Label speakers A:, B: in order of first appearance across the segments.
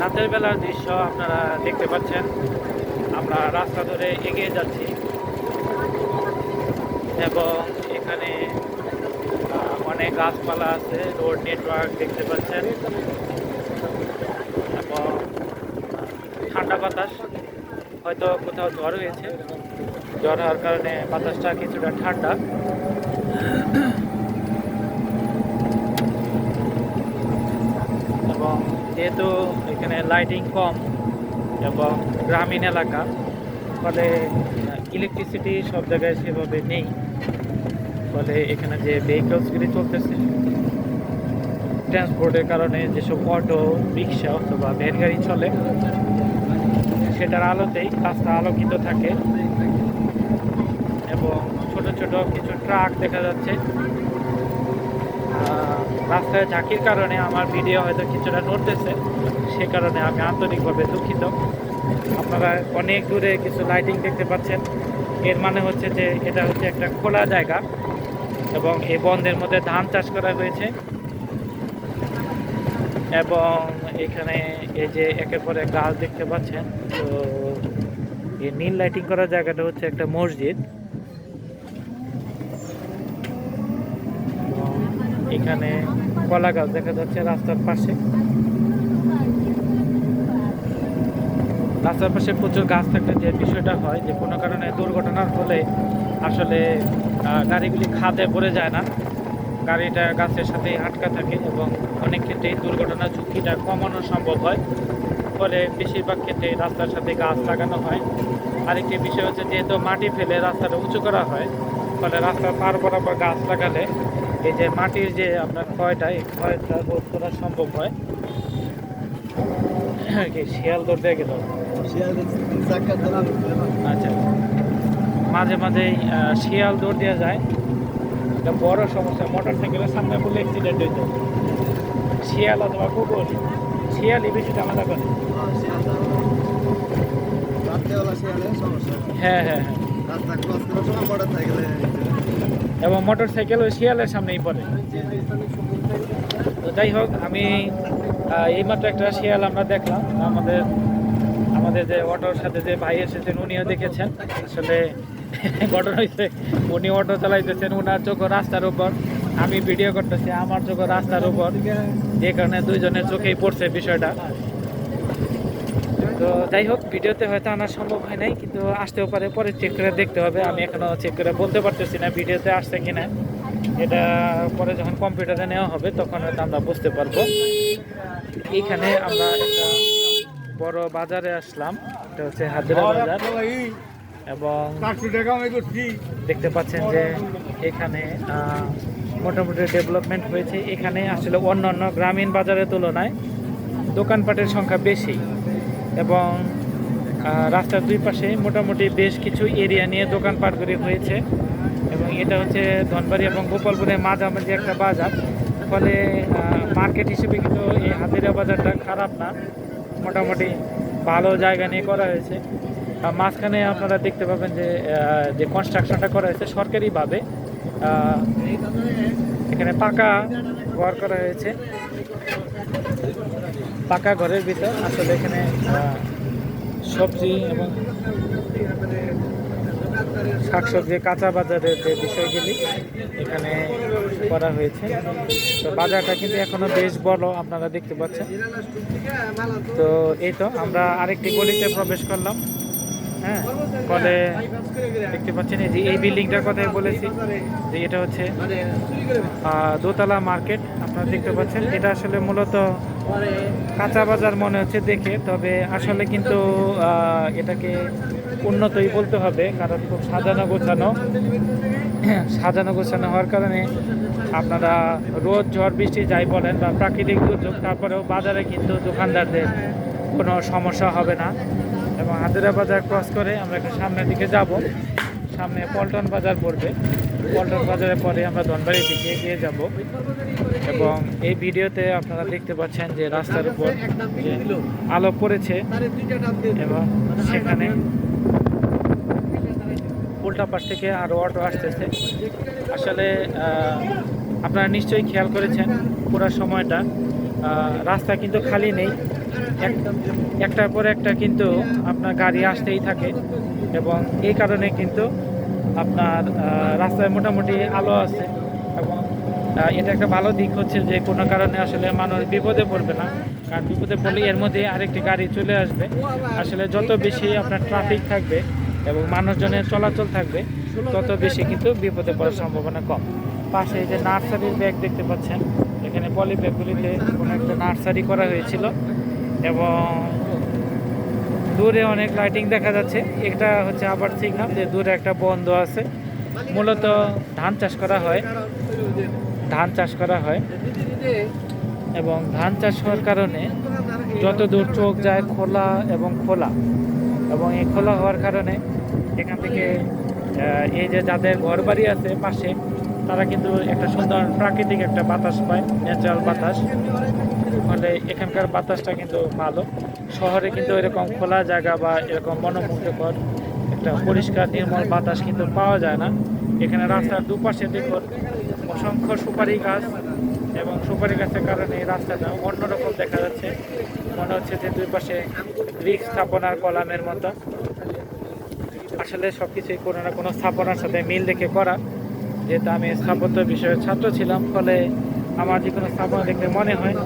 A: রাতের বেলার দৃশ্য আপনারা দেখতে পাচ্ছেন। আমরা রাস্তা ধরে এগিয়ে যাচ্ছি এবং এখানে অনেক গাছপালা আছে, রোড নেটওয়ার্ক দেখতে পাচ্ছেন এবং ঠান্ডা বাতাস। হয়তো কোথাও ঝড় হয়েছে, ঝড় হওয়ার কারণে বাতাসটা কিছুটা ঠান্ডা। এবং যেহেতু এখানে লাইটিং কম এবং গ্রামীণ এলাকা, ফলে ইলেকট্রিসিটি সব জায়গায় সেভাবে নেই, ফলে এখানে যে ভেহিকলসগুলি চলতেছে ট্রান্সপোর্টের কারণে, যেসব অটো, রিক্সা অথবা ভ্যান গাড়ি চলে, সেটার আলোতেই রাস্তা আলোকিত থাকে এবং ছোট ছোট কিছু ট্রাক দেখা যাচ্ছে। রাস্তায় ঝাঁকির কারণে আমার ভিডিও হয়তো কিছুটা নড়তেছে, সে কারণে আমি আন্তরিকভাবে দুঃখিত। আপনারা অনেক দূরে কিছু লাইটিং দেখতে পাচ্ছেন, এর মানে হচ্ছে যে এটা হচ্ছে একটা খোলা জায়গা এবং এই বন্ধের মধ্যে ধান চাষ করা হয়েছে। এবং এখানে এই যে একের পর এক গাছ দেখতে পাচ্ছেন। তো এই নীল লাইটিং করা জায়গাটা হচ্ছে একটা মসজিদ। এখানে কলা গাছ দেখা যাচ্ছে রাস্তার পাশে। রাস্তার পাশে প্রচুর গাছ থাকলে যে বিষয়টা হয় যে কোনো কারণে দুর্ঘটনার ফলে আসলে গাড়িগুলি খাদে পড়ে যায় না, গাড়িটা গাছের সাথে আটকা থাকে এবং অনেক ক্ষেত্রে দুর্ঘটনার ঝুঁকিটা কমানো সম্ভব হয়। ফলে বেশিরভাগ ক্ষেত্রে রাস্তার সাথে গাছ লাগানো হয়। আরেকটি বিষয় হচ্ছে যেহেতু মাটি ফেলে রাস্তাটা উঁচু করা হয়, ফলে রাস্তার পার বরাবর গাছ লাগালে এই যে মাটির যে আপনার ক্ষয়টা, এই ক্ষয়টা রোধ করা সম্ভব হয়। শিয়াল ধরতে গেল, আচ্ছা, মাঝে মাঝেই শিয়াল দৌড় দেওয়া যায়, এটা বড় সমস্যা। মোটর সাইকেলের সামনে বলে অ্যাক্সিডেন্ট হইতো। শিয়াল অথবা কুকুর, শিয়ালই বেশি ঝামেলা করে। হ্যাঁ হ্যাঁ হ্যাঁ, এবং মোটর সাইকেল ওই শিয়ালের সামনেই পড়ে। তো যাই হোক, আমি এইমাত্র একটা শিয়াল আমরা দেখলাম। আমাদের যে অটোর সাথে যে ভাই এসেছেন উনিও দেখেছেন। আসলে ঘটনা হয়েছে, উনি অটো চালাইতেছেন, ওনার চোখ রাস্তার উপর, আমি ভিডিও করতেছি, আমার চোখ রাস্তার উপর, যে কারণে দুইজনের চোখেই পড়ছে বিষয়টা। তো যাই হোক, ভিডিওতে হয়তো আনা সম্ভব হয় নাই, কিন্তু আসতেও পারে, পরে চেক করে দেখতে হবে। আমি এখনো চেক করে বলতে পারতেছি না ভিডিওতে আসছে কিনা। এটা পরে যখন কম্পিউটারে নেওয়া হবে তখন হয়তো আমরা বুঝতে পারবো। এইখানে আমরা একটা বড় বাজারে আসলাম, এটা হচ্ছে হাজিরা বাজার, এবং দেখতে পাচ্ছেন যে এখানে মোটামুটি ডেভেলপমেন্ট হয়েছে। এখানে আসলে অন্যান্য গ্রামীণ বাজারের তুলনায় দোকানপাটের সংখ্যা বেশি এবং রাস্তার দুই পাশে মোটামুটি বেশ কিছু এরিয়া নিয়ে দোকানপাটগুলি হয়েছে। এবং এটা হচ্ছে ধনবাড়ি এবং গোপালপুরের মাঝামাঝি একটা বাজার, ফলে মার্কেট হিসেবে কিন্তু এই হাজিরা বাজারটা খারাপ না, মোটামুটি ভালো জায়গা নিয়ে করা হয়েছে। মাঝখানে আপনারা দেখতে পাবেন যে কনস্ট্রাকশনটা করা হয়েছে সরকারিভাবে, এখানে পাকা ঘর করা হয়েছে। পাকা ঘরের ভিতর আসলে এখানে সবজি এবং শাকসবজি, কাঁচা বাজারের যে বিষয়গুলি এখানে করা হয়েছে। তো বাজারটা কিন্তু এখনো বেশ বড়, আপনারা দেখতে পাচ্ছেন। তো এই তো আমরা আরেকটি গলিতে প্রবেশ করলাম। হ্যাঁ, ফলে দেখতে পাচ্ছেন এই যে এই বিল্ডিংটার কথাই বলেছি যে এটা হচ্ছে দোতলা মার্কেট। আপনারা দেখতে পাচ্ছেন এটা আসলে মূলত কাঁচা বাজার মনে হচ্ছে দেখে, তবে আসলে কিন্তু এটাকে উন্নতই বলতে হবে, কারণ খুব সাজানো গোছানো হওয়ার কারণে আপনারা রোদ ঝড় বৃষ্টি যাই বলেন বা প্রাকৃতিক দুর্যোগ, তারপরেও বাজারে কিন্তু দোকানদারদের কোনো সমস্যা হবে না। এবং হাজিরা বাজার ক্রস করে আমরা এখন সামনের দিকে যাব, সামনে পল্টন বাজার পড়বে, পল্টন বাজারের পরে আমরা ধনবাড়ির দিকে এগিয়ে যাব। এবং এই ভিডিওতে আপনারা দেখতে পাচ্ছেন যে রাস্তার উপর যে আলো পড়েছে এবং সেখানে উল্টা পাশ থেকে আরও অটো আসতেছে। আসলে আপনারা নিশ্চয়ই খেয়াল করেছেন পুরো সময়টা রাস্তা কিন্তু খালি নেই, একটার পর একটা কিন্তু আপনার গাড়ি আসতেই থাকে, এবং এই কারণে কিন্তু আপনার রাস্তায় মোটামুটি আলো আছে। এবং এটা একটা ভালো দিক হচ্ছে যে কোনো কারণে আসলে মানুষ বিপদে পড়বে না, কারণ বিপদে পড়লে এর মধ্যে আরেকটি গাড়ি চলে আসবে। আসলে যত বেশি আপনার ট্রাফিক থাকবে এবং মানুষজনের চলাচল থাকবে তত বেশি কিন্তু বিপদে পড়ার সম্ভাবনা কম। পাশে এই যে নার্সারির ব্যাগ দেখতে পাচ্ছেন, এখানে পলি ব্যাগগুলিতে কোনো একটা নার্সারি করা হয়েছিল, এবং দূরে অনেক লাইটিং দেখা যাচ্ছে। এটা হচ্ছে আবার সিগনাল যে দূরে একটা বন্ধ আছে। মূলত ধান চাষ করা হয়, এবং ধান চাষ হওয়ার কারণে যত দূর চোখ যায় খোলা, এবং এই খোলা হওয়ার কারণে এখান থেকে এই যে যাদের ঘর বাড়ি আছে পাশে, তারা কিন্তু একটা সুন্দর প্রাকৃতিক একটা বাতাস পায়, ন্যাচারাল বাতাস। ফলে এখানকার বাতাসটা কিন্তু ভালো। শহরে কিন্তু এরকম খোলা জায়গা বা এরকম মনোমুগ্ধকর একটা পরিষ্কার নির্মল বাতাস কিন্তু পাওয়া যায় না। এখানে রাস্তার দুপাশে দেখুন অসংখ্য সুপারি গাছ, এবং সুপারি গাছের কারণে রাস্তাটা অন্যরকম দেখা যাচ্ছে। মনে হচ্ছে যে দুই পাশে গ্রিক স্থাপনার কলামের মতো। আসলে সব কিছুই কোনো না কোনো স্থাপনার সাথে মিল রেখে করা। যেহেতু আমি স্থাপত্য বিষয়ের ছাত্র ছিলাম, ফলে আমার যে কোনো স্থাপনা দেখলে মনে হয়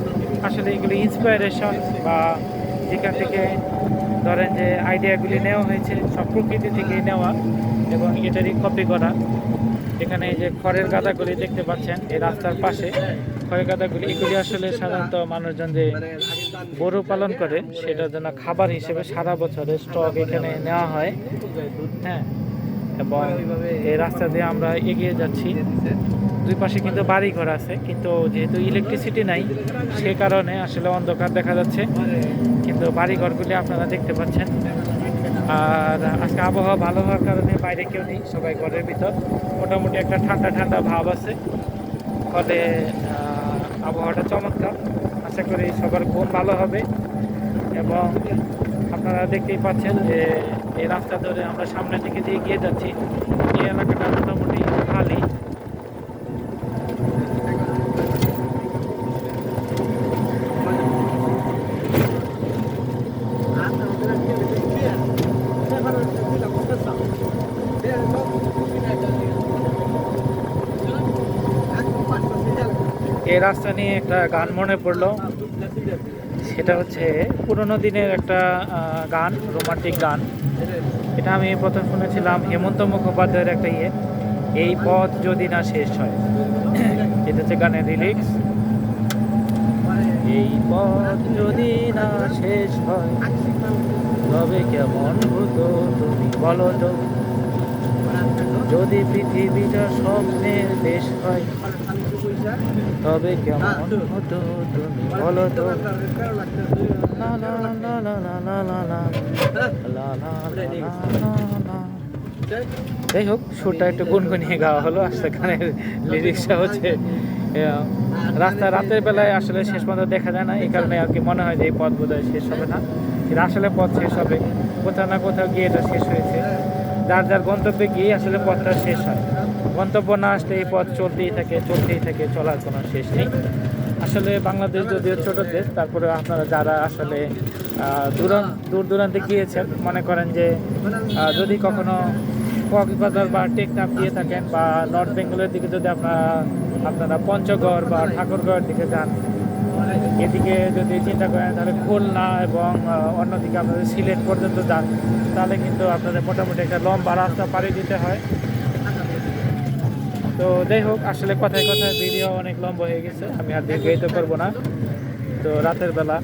A: আসলে এগুলি ইন্সপায়ারেশন, বা যেখান থেকে ধরেন যে আইডিয়াগুলি নেওয়া হয়েছে সব প্রকৃতি থেকেই নেওয়া এবং এটারই কপি করা। এখানে এই যে খড়ের গাদাগুলি দেখতে পাচ্ছেন এই রাস্তার পাশে, খড়ের গাদাগুলি এগুলি আসলে সাধারণত মানুষজন যে গরু পালন করে সেটার জন্য খাবার হিসেবে সারা বছরের স্টক এখানে নেওয়া হয়। হ্যাঁ, এবং এই রাস্তা দিয়ে আমরা এগিয়ে যাচ্ছি। দুই পাশে কিন্তু বাড়ি ঘর আছে, কিন্তু যেহেতু ইলেকট্রিসিটি নাই সে কারণে আসলে অন্ধকার দেখা যাচ্ছে, কিন্তু বাড়ি ঘরগুলি আপনারা দেখতে পাচ্ছেন। আর আজকে আবহাওয়া ভালো হওয়ার কারণে বাইরে কেউ নেই, সবাই ঘরের ভিতর। মোটামুটি একটা ঠান্ডা ঠান্ডা ভাব আছে, ফলে আবহাওয়াটা চমৎকার। আশা করি সবার ঘুম ভালো হবে। এবং আপনারা দেখতেই পাচ্ছেন যে এই রাস্তা ধরে আমরা সামনের দিকে দিয়ে এগিয়ে যাচ্ছি। এই এলাকাটা মোটামুটি খালি। এই রাস্তা নিয়ে একটা গান মনে পড়লো, সেটা হচ্ছে পুরোনো দিনের একটা গান, রোমান্টিক গান। এটা আমি প্রথম শুনেছিলাম হেমন্ত মুখোপাধ্যায়ের একটা এই পথ যদি না শেষ হয়। এটা হচ্ছে গানের লিরিক্স। এই পথ যদি না শেষ হয় তবে কেমন হতো তুমি বলো তো, যদি পৃথিবীটা স্বপ্নের দেশ হয় তবে কেমন হতো তুমি বলো তো। যাই হোক, সুরটা একটু গুনগুনিয়ে গাওয়া হলো। আসলে গানের লিরিক্সটা হচ্ছে রাস্তা রাতের বেলায় আসলে শেষ পর্যন্ত দেখা যায় না, এই কারণে আর কি মনে হয় যে এই পথ বোধহয় শেষ হবে না। কিন্তু আসলে পথ শেষ হবে, কোথাও না কোথাও গিয়ে এটা শেষ হয়েছে। যার যার গন্তব্যে গিয়ে আসলে পথটা শেষ হয়। গন্তব্য না আসলে এই পথ চলতেই থাকে, চলার কোনো শেষ নেই। আসলে বাংলাদেশ যদিও ছোট দেশ, তারপরে আপনারা যারা আসলে দূর দূরান্তে গিয়েছেন, মনে করেন যে যদি কখনো কক্সবাজার বা টেকনাফ দিয়ে থাকেন, বা নর্থ বেঙ্গলের দিকে যদি আপনারা পঞ্চগড় বা ঠাকুরগড়ের দিকে যান, এদিকে যদি চিন্তা করেন তাহলে খুলনা এবং অন্যদিকে আপনাদের সিলেট পর্যন্ত যান, তাহলে কিন্তু আপনাদের মোটামুটি একটা লম্বা রাস্তা পাড়ি দিতে হয়। তো যাই হোক, আসলে কথায় কথায় ভিডিও অনেক লম্বা হয়ে গেছে, আমি আর দীর্ঘায়িত করবো না। তো রাতের বেলা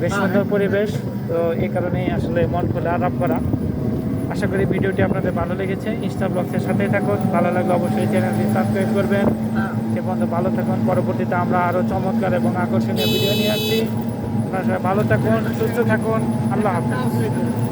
A: বেশ সুন্দর পরিবেশ, তো এই কারণেই আসলে মন খুলে আলাপ করা। আশা করি ভিডিওটি আপনাদের ভালো লেগেছে। ইনস্টা ব্লগসের সাথেই থাকুন, ভালো লাগলে অবশ্যই চ্যানেলটি সাবস্ক্রাইব করবেন। সে পর্যন্ত ভালো থাকুন। পরবর্তীতে আমরা আরও চমৎকার এবং আকর্ষণীয় ভিডিও নিয়ে আসছি। আপনারা সবাই ভালো থাকুন, সুস্থ থাকুন। আল্লাহ হাফেজ।